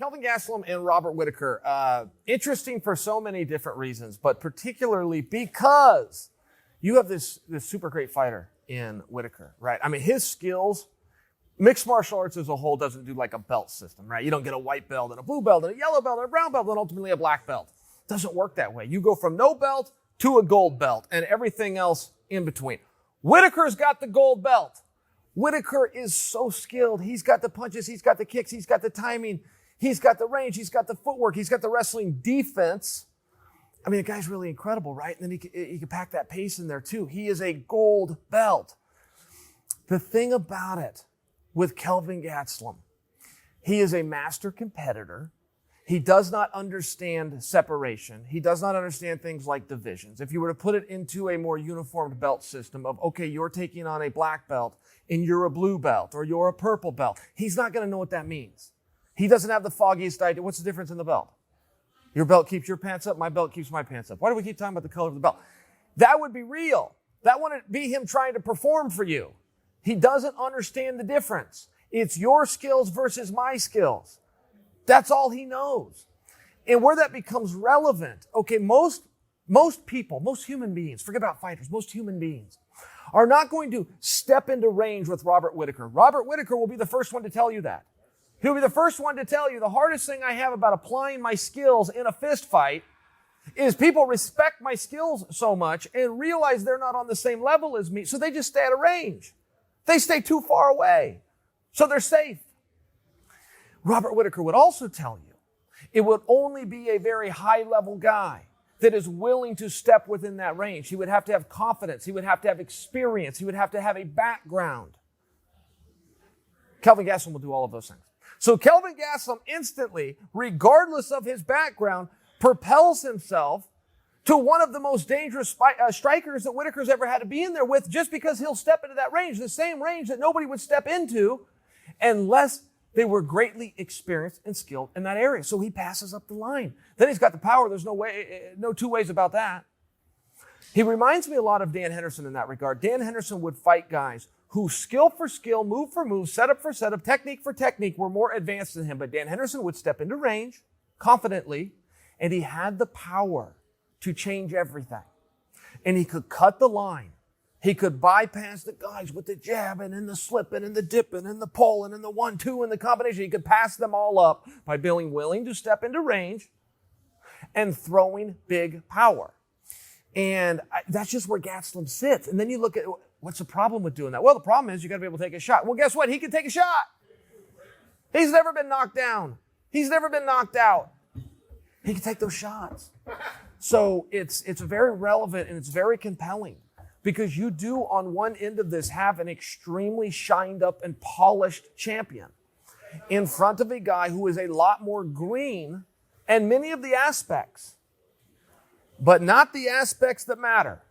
Kelvin Gastelum and Robert Whittaker. Interesting for so many different reasons, but particularly because you have this super great fighter in Whittaker, right? I mean, his skills, mixed martial arts as a whole doesn't do like a belt system, right? You don't get a white belt and a blue belt and a yellow belt and a brown belt and ultimately a black belt. It doesn't work that way. You go from no belt to a gold belt and everything else in between. Whittaker's got the gold belt. Whittaker is so skilled. He's got the punches, he's got the kicks, he's got the timing, he's got the range, he's got the footwork, he's got the wrestling defense. I mean, the guy's really incredible, right? And then he can pack that pace in there too. He is a gold belt. The thing about it with Kelvin Gastelum, he is a master competitor. He does not understand separation. He does not understand things like divisions. If you were to put it into a more uniformed belt system of, okay, you're taking on a black belt and you're a blue belt or you're a purple belt, he's not going to know what that means. He doesn't have the foggiest idea. What's the difference in the belt? Your belt keeps your pants up. My belt keeps my pants up. Why do we keep talking about the color of the belt? That would be real. That wouldn't be him trying to perform for you. He doesn't understand the difference. It's your skills versus my skills. That's all he knows. And where that becomes relevant, okay, most people, most human beings, forget about fighters, most human beings are not going to step into range with Robert Whittaker. Robert Whittaker will be the first one to tell you that. He'll be the first one to tell you the hardest thing I have about applying my skills in a fist fight is people respect my skills so much and realize they're not on the same level as me, so they just stay out of range. They stay too far away, so they're safe. Robert Whittaker would also tell you it would only be a very high-level guy that is willing to step within that range. He would have to have confidence. He would have to have experience. He would have to have a background. Kelvin Gastelum will do all of those things. So Kelvin Gastelum instantly, regardless of his background, propels himself to one of the most dangerous strikers that Whittaker's ever had to be in there with, just because he'll step into that range, the same range that nobody would step into unless they were greatly experienced and skilled in that area. So he passes up the line. Then he's got the power. There's no two ways about that. He reminds me a lot of Dan Henderson in that regard. Dan Henderson would fight guys who skill for skill, move for move, setup for setup, technique for technique were more advanced than him. But Dan Henderson would step into range confidently, and he had the power to change everything. And he could cut the line. He could bypass the guys with the jabbing and the slipping and the dipping and the pulling and the 1-2 and the combination. He could pass them all up by being willing to step into range and throwing big power. And that's just where Gastelum sits. And then you look at what's the problem with doing that? Well, the problem is you got to be able to take a shot. Well, guess what? He can take a shot. He's never been knocked down. He's never been knocked out. He can take those shots. So it's very relevant and it's very compelling. Because you do, on one end of this, have an extremely shined up and polished champion in front of a guy who is a lot more green in many of the aspects, but not the aspects that matter.